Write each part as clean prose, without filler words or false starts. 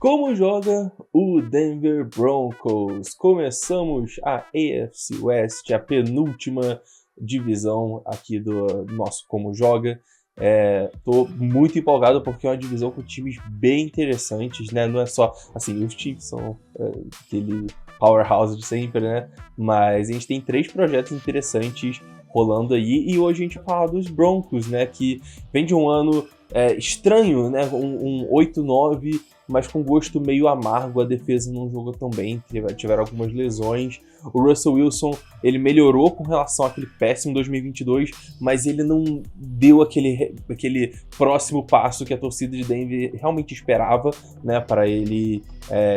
Como joga o Denver Broncos? Começamos a AFC West, a penúltima divisão aqui do nosso Como Joga. Tô muito empolgado porque é uma divisão com times bem interessantes, né? Não é só, assim, os Chiefs são aquele powerhouse de sempre, né? Mas a gente tem 3 projetos interessantes rolando aí, e hoje a gente vai falar dos Broncos, né? Que vem de um ano estranho, né? Um 8-9, mas com gosto meio amargo. A defesa não jogou tão bem, tiveram algumas lesões. O Russell Wilson, ele melhorou com relação àquele péssimo 2022, mas ele não deu aquele próximo passo que a torcida de Denver realmente esperava, né, para ele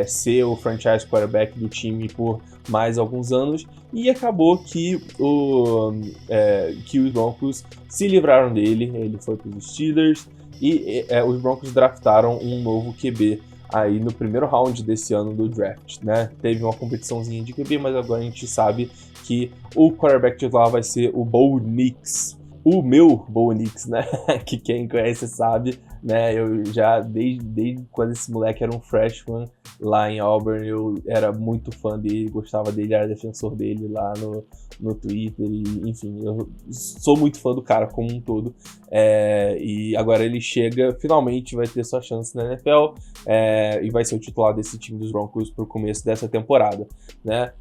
ser o franchise quarterback do time por mais alguns anos, e acabou que os Broncos se livraram dele. Ele foi para os Steelers, e os Broncos draftaram um novo QB aí no primeiro round desse ano do draft, né? Teve uma competiçãozinha de QB, mas agora a gente sabe que o quarterback titular vai ser o Bo Nix. O meu Bo Nix, né? Que quem conhece sabe, né? Eu já, desde quando esse moleque era um freshman lá em Auburn, eu era muito fã dele, gostava dele, era defensor dele lá no Twitter, e enfim, eu sou muito fã do cara como um todo. E agora ele chega, finalmente vai ter sua chance na NFL, e vai ser o titular desse time dos Broncos pro começo dessa temporada, né?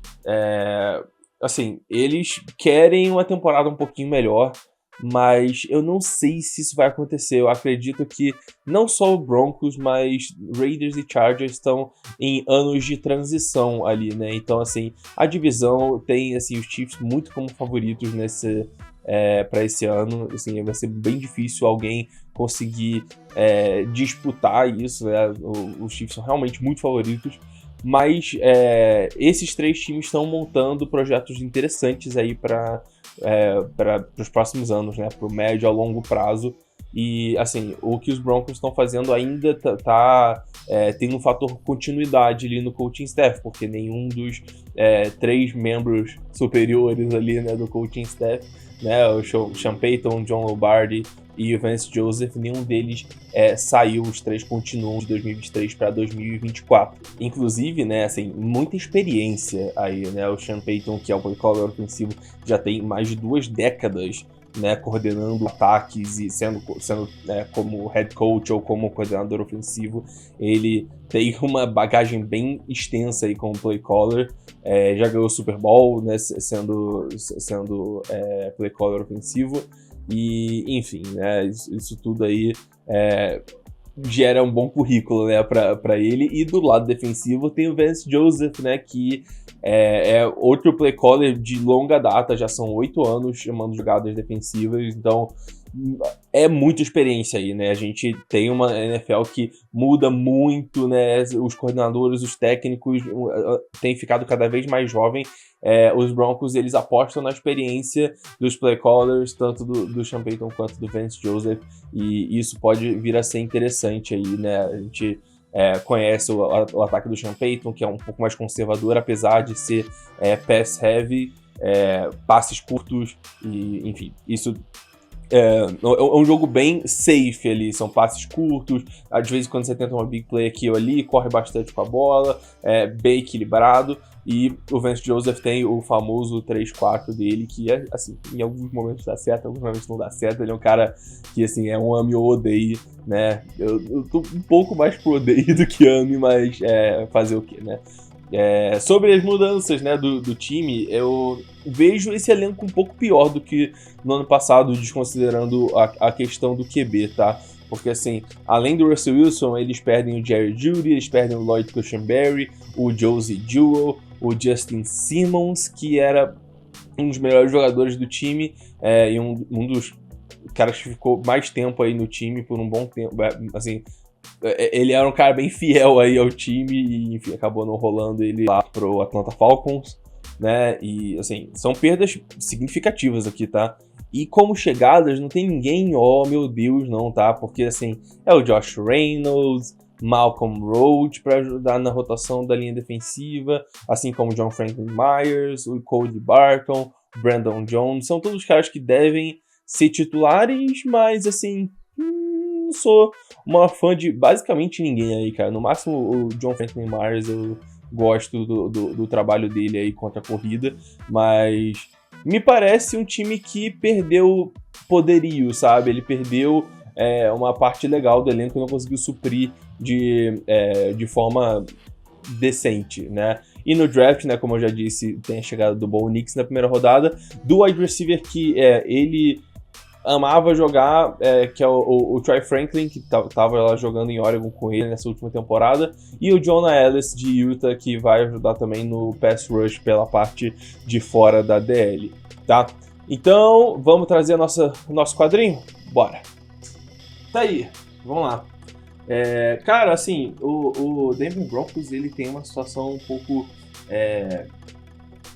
Assim, eles querem uma temporada um pouquinho melhor, mas eu não sei se isso vai acontecer. Eu acredito que não só o Broncos, mas Raiders e Chargers estão em anos de transição ali, né? Então, assim, a divisão tem, assim, os Chiefs muito como favoritos para esse ano. Assim, vai ser bem difícil alguém conseguir disputar isso, né? Os Chiefs são realmente muito favoritos. Mas esses 3 times estão montando projetos interessantes aí para os próximos anos, né? Para o médio a longo prazo. E, assim, o que os Broncos estão fazendo ainda tem um fator continuidade ali no coaching staff, porque nenhum dos 3 membros superiores ali, né, do coaching staff, né, o Sean Payton, John Lombardi e o Vance Joseph, nenhum deles saiu. Os 3 continuam de 2023 para 2024. Inclusive, né, assim, muita experiência aí, né? O Sean Payton, que é o play caller ofensivo, já tem mais de 2 décadas, né, coordenando ataques e sendo como head coach ou como coordenador ofensivo. Ele tem uma bagagem bem extensa aí como play caller, já ganhou o Super Bowl, né, sendo play caller ofensivo. E, enfim, né, isso tudo aí gera um bom currículo, né, para ele. E do lado defensivo tem o Vance Joseph, né, que é outro play caller de longa data, já são 8 anos chamando jogadas defensivas, então é muita experiência aí, né? A gente tem uma NFL que muda muito, né? Os coordenadores, os técnicos têm ficado cada vez mais jovem. Os Broncos, eles apostam na experiência dos play callers, tanto do Sean Payton quanto do Vance Joseph, e isso pode vir a ser interessante aí, né? A gente conhece o ataque do Sean Payton, que é um pouco mais conservador, apesar de ser pass heavy, passes curtos, e enfim, isso é um jogo bem safe ali, são passes curtos, às vezes quando você tenta uma big play aqui ou ali, corre bastante com a bola, bem equilibrado. E o Vance Joseph tem o famoso 3-4 dele, que assim, em alguns momentos dá certo, em alguns momentos não dá certo. Ele é um cara que, assim, é um ame ou odeie, né? Eu tô um pouco mais pro odeie do que ame, mas fazer o quê, né? Sobre as mudanças, né, do time, eu vejo esse elenco um pouco pior do que no ano passado, desconsiderando a questão do QB, tá? Porque, assim, além do Russell Wilson, eles perdem o Jerry Jeudy, eles perdem o Lloyd Cushenberry, o Josie Jewell, o Justin Simmons, que era um dos melhores jogadores do time, e um dos caras que ficou mais tempo aí no time por um bom tempo. Assim, ele era um cara bem fiel aí ao time e, enfim, acabou não rolando ele lá pro Atlanta Falcons, né? E, assim, são perdas significativas aqui, tá? E como chegadas, não tem ninguém, oh meu Deus, não, tá? Porque, assim, é o Josh Reynolds, Malcolm Roach para ajudar na rotação da linha defensiva, assim como John Franklin Myers, o Cody Barton, Brandon Jones, são todos caras que devem ser titulares, mas, assim, não sou uma fã de basicamente ninguém aí, cara. No máximo o John Franklin Myers, eu gosto do trabalho dele aí contra a corrida, mas me parece um time que perdeu poderio, sabe? Ele perdeu uma parte legal do elenco e não conseguiu suprir de forma decente, né? E no draft, né, como eu já disse, tem a chegada do Bo Nix na primeira rodada, do wide receiver que ele amava jogar, que é o Troy Franklin, que tava lá jogando em Oregon com ele nessa última temporada, e o Jonah Ellis de Utah, que vai ajudar também no pass rush pela parte de fora da DL, tá? Então, vamos trazer nosso quadrinho? Bora! Tá aí, vamos lá. Cara, assim, o Denver Broncos, ele tem uma situação um pouco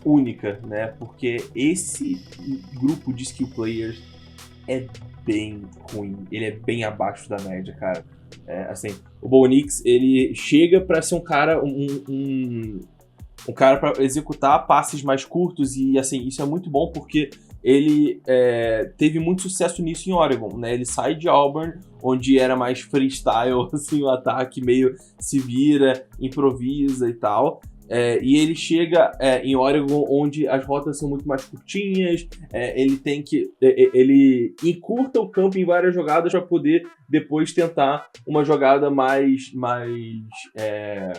única, né? Porque esse grupo de skill players é bem ruim. Ele é bem abaixo da média, cara. Assim, o Bo Nix, ele chega pra ser um cara, um cara pra executar passes mais curtos e, assim, isso é muito bom porque ele teve muito sucesso nisso em Oregon, né? Ele sai de Auburn, onde era mais freestyle, assim, o ataque meio se vira, improvisa e tal. E ele chega em Oregon, onde as rotas são muito mais curtinhas, ele encurta o campo em várias jogadas para poder depois tentar uma jogada mais peraí.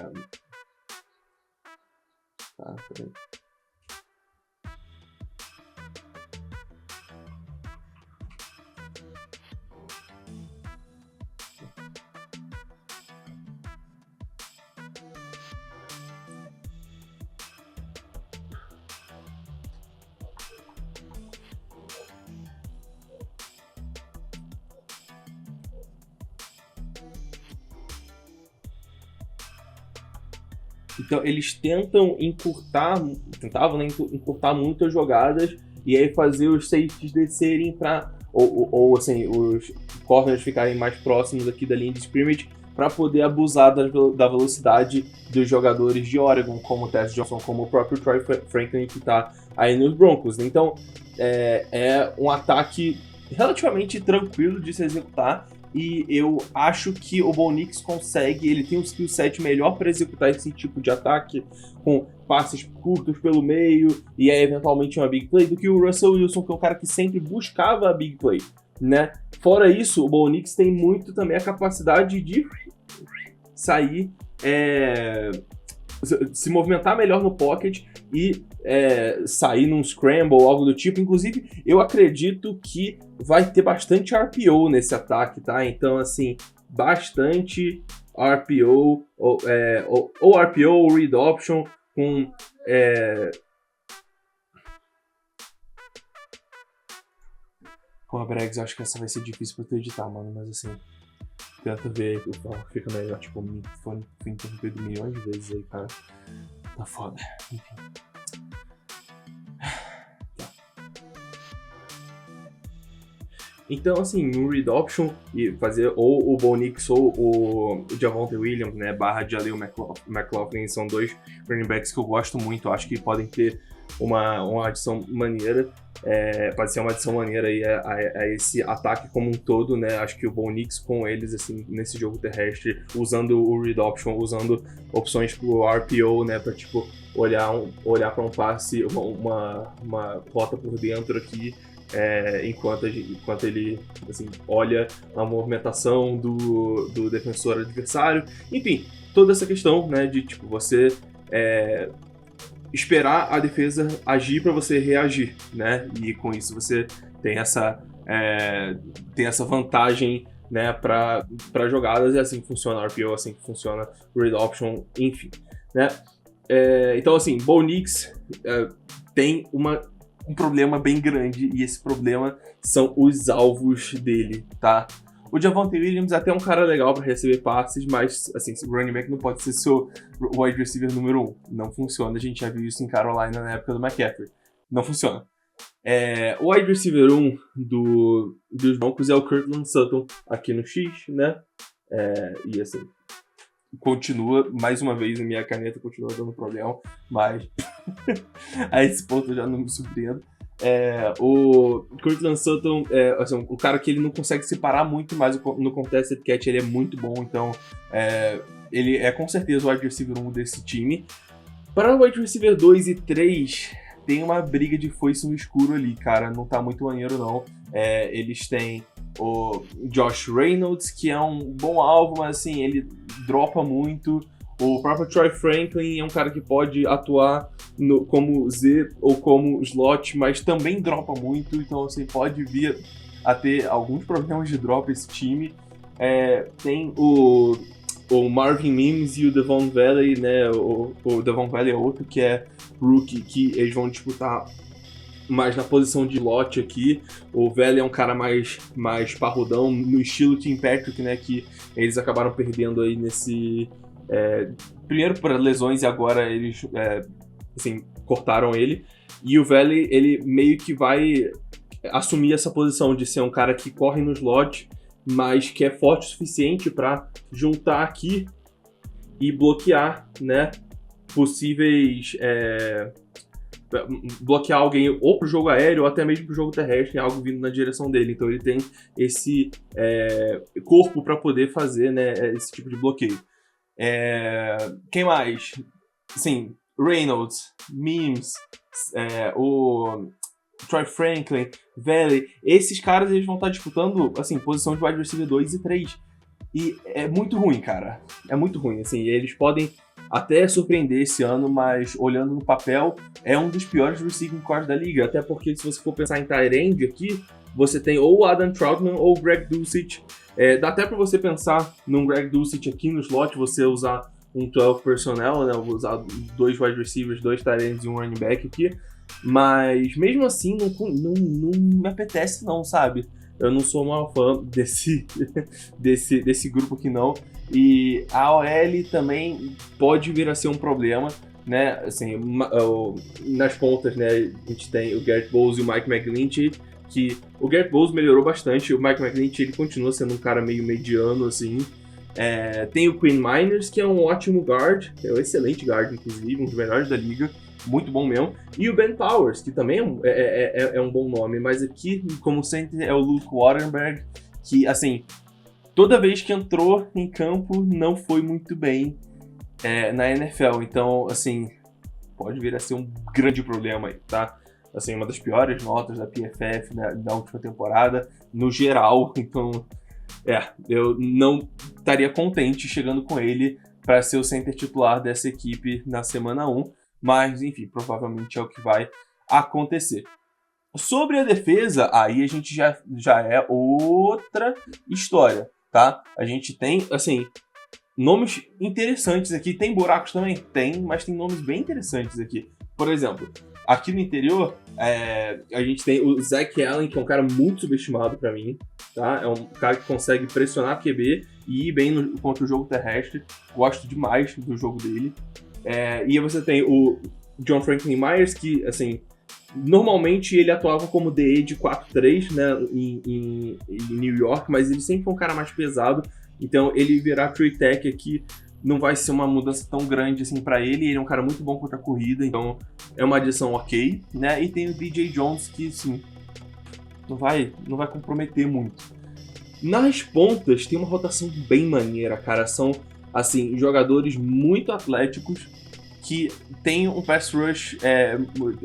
Então eles tentavam encurtar muito as jogadas e aí fazer os safeties descerem para ou assim, os corners ficarem mais próximos aqui da linha de scrimmage para poder abusar da velocidade dos jogadores de Oregon, como o Tess Johnson, como o próprio Troy Franklin que está aí nos Broncos. Então é um ataque relativamente tranquilo de se executar. E eu acho que o Bo Nix consegue, ele tem um skill set melhor para executar esse tipo de ataque, com passes curtos pelo meio e aí eventualmente uma big play, do que o Russell Wilson, que é um cara que sempre buscava a big play, né? Fora isso, o Bo Nix tem muito também a capacidade de sair, se movimentar melhor no pocket e sair num scramble ou algo do tipo. Inclusive, eu acredito que vai ter bastante RPO nesse ataque, tá? Então, assim, bastante RPO, ou RPO ou read option com... Pô, Bregs, eu acho que essa vai ser difícil pra tu editar, mano, mas assim... Tenta ver aí, fica melhor, tipo, foi interrompido milhões de vezes aí, cara. Tá foda. Enfim. Então, assim, no read option, e fazer ou o Bo Nix ou o Javonte Williams, né, barra Jaleel McLaughlin, são dois running backs que eu gosto muito, acho que podem ter uma adição maneira, pode ser uma adição maneira aí a esse ataque como um todo, né, acho que o Bo Nix com eles, assim, nesse jogo terrestre, usando o read option, usando opções pro RPO, né, pra, tipo, olhar para um passe, uma rota por dentro aqui, enquanto ele assim, olha a movimentação do defensor adversário. Enfim, toda essa questão, né, de tipo, você esperar a defesa agir para você reagir, né? E com isso você tem essa vantagem, né, para jogadas. É assim que funciona o RPO, assim que funciona o read option, enfim, né? Então, assim, Bo Nix tem um problema bem grande, e esse problema são os alvos dele, tá? O Javonte Williams é até um cara legal para receber passes, mas, assim, o running back não pode ser seu wide receiver número 1. Não funciona, a gente já viu isso em Carolina na época do McCaffrey. Não funciona. O wide receiver 1 dos Broncos é o Courtland Sutton, aqui no X, né? E, assim, continua, mais uma vez, a minha caneta continua dando problema, mas a esse ponto eu já não me surpreendo. O Courtland Sutton é assim, um cara que ele não consegue separar muito, mas no contested catch ele é muito bom, então ele é com certeza o wide receiver 1 desse time. Para o wide receiver 2 e 3, tem uma briga de foice no escuro ali, cara, não tá muito maneiro não. Eles têm o Josh Reynolds, que é um bom alvo, mas assim, ele dropa muito. O próprio Troy Franklin é um cara que pode atuar como Z ou como slot, mas também dropa muito, então assim, pode vir a ter alguns problemas de drop esse time. Tem o Marvin Mims e o Devon Valley, né? O Devon Valley é outro que é rookie, que eles vão disputar mais na posição de slot aqui. O Valley é um cara mais parrudão, no estilo Tim Patrick, né? Que eles acabaram perdendo aí nesse... primeiro por lesões e agora eles assim, cortaram ele. E o Valley, ele meio que vai assumir essa posição de ser um cara que corre no slot, mas que é forte o suficiente para juntar aqui e bloquear, né, possíveis... bloquear alguém ou pro jogo aéreo ou até mesmo pro jogo terrestre, algo vindo na direção dele. Então ele tem esse corpo para poder fazer, né, esse tipo de bloqueio. Quem mais? Sim, Reynolds, Mims, o Troy Franklin, Valley, esses caras eles vão estar disputando assim, posição de wide receiver 2 e 3. E é muito ruim, cara. É muito ruim, assim, eles podem até surpreender esse ano, mas olhando no papel, é um dos piores receiving corps da liga, até porque se você for pensar em tight end aqui, você tem ou o Adam Troutman ou o Greg Dulcich. Dá até pra você pensar num Greg Dulcich aqui no slot, você usar um 12 personnel, né? Usar 2 wide receivers, 2 tight ends e um running back aqui. Mas mesmo assim, não me apetece não, sabe? Eu não sou uma fã desse grupo aqui não. E a OL também pode vir a ser um problema, né? Assim, nas pontas, né? A gente tem o Garrett Bowles e o Mike McGlinchey, que o Garrett Bowles melhorou bastante, o Mike McGlinchey ele continua sendo um cara meio mediano, assim. Tem o Quinn Miners, que é um ótimo guard, é um excelente guard, inclusive, um dos melhores da liga, muito bom mesmo. E o Ben Powers, que também é um bom nome, mas aqui, como sempre, é o Luke Waterberg, que, assim, toda vez que entrou em campo, não foi muito bem na NFL. Então, assim, pode vir a ser um grande problema aí, tá? Assim, uma das piores notas da PFF, né, da última temporada, no geral. Então, eu não estaria contente chegando com ele para ser o center titular dessa equipe na semana 1. Mas, enfim, provavelmente é o que vai acontecer. Sobre a defesa, aí a gente já é outra história, tá? A gente tem, assim, nomes interessantes aqui. Tem buracos também? Tem, mas tem nomes bem interessantes aqui. Por exemplo, aqui no interior, a gente tem o Zach Allen, que é um cara muito subestimado pra mim, tá? É um cara que consegue pressionar QB e ir bem contra o jogo terrestre. Gosto demais do jogo dele. E aí você tem o John Franklin Myers, que, assim, normalmente ele atuava como DE de 4-3, né, em New York, mas ele sempre foi um cara mais pesado, então ele virar Trey Tech aqui não vai ser uma mudança tão grande assim pra ele é um cara muito bom contra a corrida, então é uma adição ok, né, e tem o DJ Jones que, assim, não vai comprometer muito. Nas pontas tem uma rotação bem maneira, cara, são, assim, jogadores muito atléticos que tem um pass rush,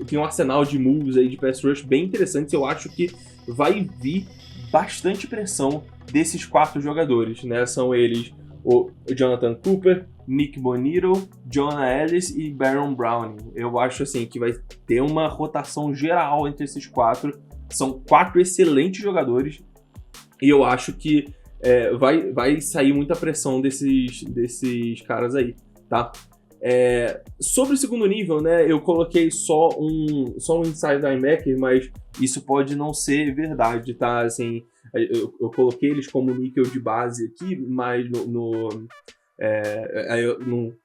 tem um arsenal de moves aí de pass rush bem interessantes. Eu acho que vai vir bastante pressão desses 4 jogadores, né? São eles o Jonathan Cooper, Nick Bonito, Jonah Ellis e Baron Browning. Eu acho assim que vai ter uma rotação geral entre esses 4. São 4 excelentes jogadores e eu acho que vai sair muita pressão desses caras aí, tá? Sobre o segundo nível, né, eu coloquei só um inside linebacker, mas isso pode não ser verdade, tá? Assim, eu coloquei eles como níquel de base aqui, mas no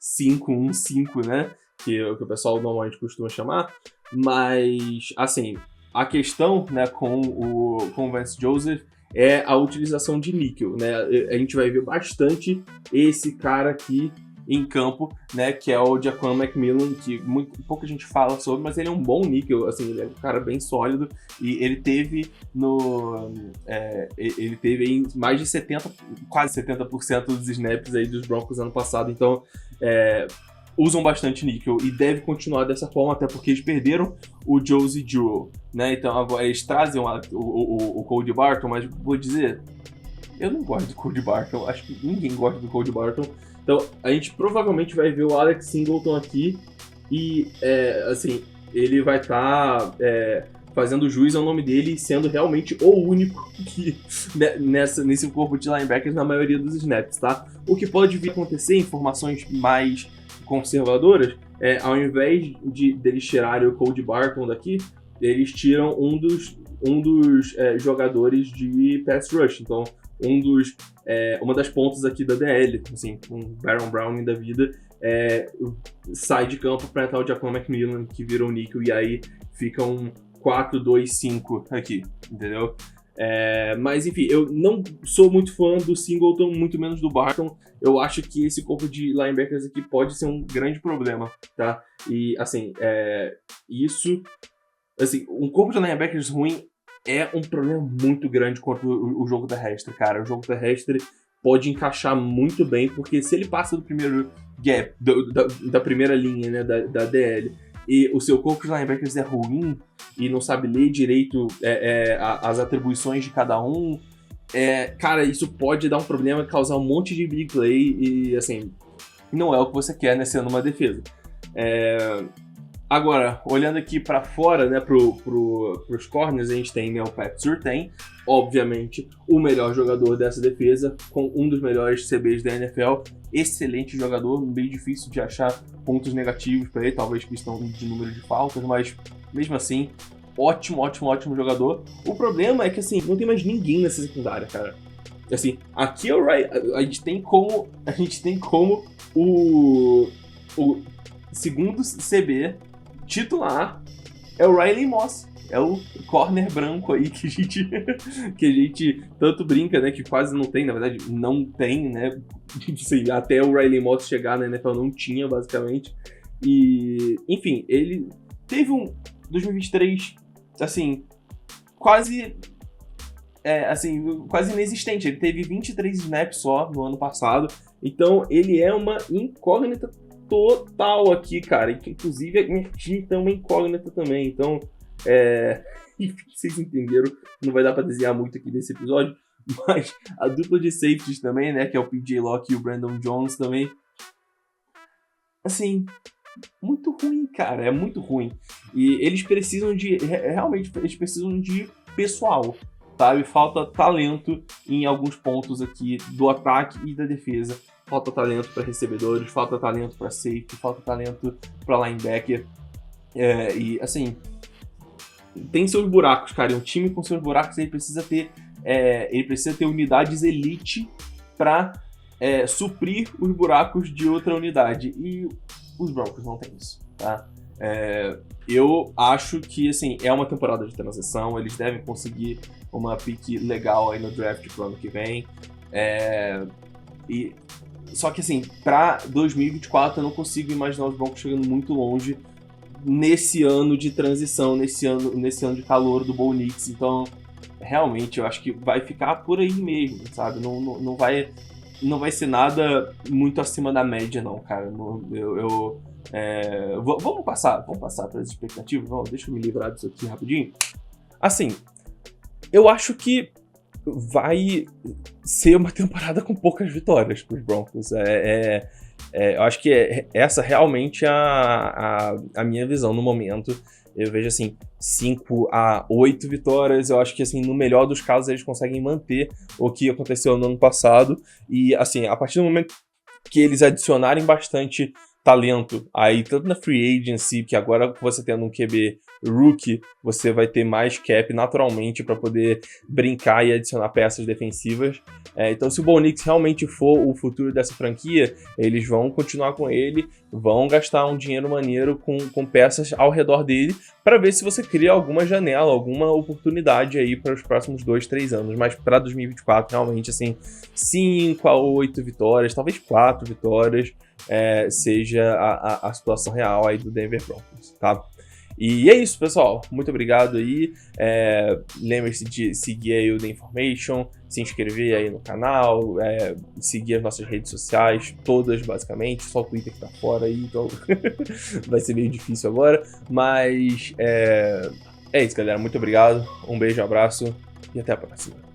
5-1-5, né, que o pessoal normalmente costuma chamar, mas, assim, a questão, né, com o Vance Joseph é a utilização de níquel, né? A gente vai ver bastante esse cara aqui em campo, né, que é o Jaquan McMillan, que pouca gente fala sobre, mas ele é um bom níquel, assim, ele é um cara bem sólido, e ele teve ele teve aí mais de 70, quase 70% dos snaps aí dos Broncos ano passado, então usam bastante níquel e deve continuar dessa forma, até porque eles perderam o Josey Jewell, né? Então agora eles trazem o Cody Barton, mas vou dizer, eu não gosto do Cody Barton, acho que ninguém gosta do Cody Barton. Então a gente provavelmente vai ver o Alex Singleton aqui e, assim, ele vai estar fazendo juiz ao nome dele e sendo realmente o único que, nesse corpo de linebackers na maioria dos snaps, tá? O que pode vir a acontecer, informações mais conservadoras, ao invés deles tirarem o Cody Barton daqui, eles tiram um dos jogadores de pass rush. Então, uma das pontas aqui da DL, assim, um Baron Browning da vida, sai de campo para entrar o Jaquan McMillan, que vira o níquel, e aí fica um 4-2-5 aqui, entendeu? Mas enfim, eu não sou muito fã do Singleton, muito menos do Barton. Eu acho que esse corpo de linebackers aqui pode ser um grande problema, tá? E assim, um corpo de linebackers ruim é um problema muito grande contra o jogo terrestre, cara. O jogo terrestre pode encaixar muito bem, porque se ele passa do primeiro gap, da primeira linha, né, da DL, e o seu corpo de linebackers é ruim e não sabe ler direito as atribuições de cada um, cara, isso pode dar um problema, causar um monte de big play e, assim, não é o que você quer, né, sendo uma defesa. Agora, olhando aqui pra fora, né, pros corners, a gente tem, né, o Pat Surtain, obviamente o melhor jogador dessa defesa, com um dos melhores CBs da NFL, excelente jogador, bem difícil de achar pontos negativos pra ele, talvez questão de número de faltas, mas mesmo assim, ótimo jogador. O problema é que, assim, não tem mais ninguém nessa secundária, cara. Assim, aqui a gente tem como o segundo CB titular é o Riley Moss. É o corner branco aí que a gente tanto brinca, né? Que quase não tem, na verdade, não tem, né? Sei, até o Riley Moss chegar na NFL não tinha, basicamente. E, enfim, ele teve um 2023, assim, quase inexistente. Ele teve 23 snaps só no ano passado. Então, ele é uma incógnita total aqui, cara. E que, inclusive, a minha time tem uma incógnita também. Então, enfim, vocês entenderam. Não vai dar pra desenhar muito aqui nesse episódio. Mas a dupla de safeties também, né? Que é o PJ Locke e o Brandon Jones também. Assim, muito ruim, cara. É muito ruim. E eles precisam realmente, eles precisam de pessoal, sabe? Falta talento em alguns pontos aqui do ataque e da defesa. Falta talento para recebedores, falta talento para safety, falta talento para linebacker. E, assim, tem seus buracos, cara. E um time com seus buracos, ele precisa ter unidades elite para suprir os buracos de outra unidade. E os Broncos não tem isso, tá? Eu acho que, assim, é uma temporada de transição. Eles devem conseguir uma pick legal aí no draft pro ano que vem. Só que, assim, pra 2024 eu não consigo imaginar os Broncos chegando muito longe nesse ano de transição, nesse ano de calor do Bo Nix. Então, realmente, eu acho que vai ficar por aí mesmo, sabe? Não vai ser nada muito acima da média, não, cara. Vamos passar para as expectativas? Deixa eu me livrar disso aqui rapidinho. Assim, eu acho que vai ser uma temporada com poucas vitórias para os Broncos. Eu acho que essa realmente a minha visão no momento. Eu vejo, assim, 5-8 vitórias. Eu acho que, assim, no melhor dos casos, eles conseguem manter o que aconteceu no ano passado. E, assim, a partir do momento que eles adicionarem bastante talento aí, tanto na free agency, que agora você tendo um QB rookie, você vai ter mais cap naturalmente para poder brincar e adicionar peças defensivas. Então, se o Bo Nix realmente for o futuro dessa franquia, eles vão continuar com ele, vão gastar um dinheiro maneiro com peças ao redor dele, para ver se você cria alguma janela, alguma oportunidade aí para os próximos 2, 3 anos. Mas para 2024, realmente, assim, 5 a 8 vitórias, talvez 4 vitórias, seja a situação real aí do Denver Broncos, tá? E é isso, pessoal. Muito obrigado aí. Lembre-se de seguir aí o The Information, se inscrever aí no canal, seguir as nossas redes sociais, todas basicamente, só o Twitter que tá fora aí, então vai ser meio difícil agora. Mas é isso, galera. Muito obrigado. Um beijo, um abraço e até a próxima.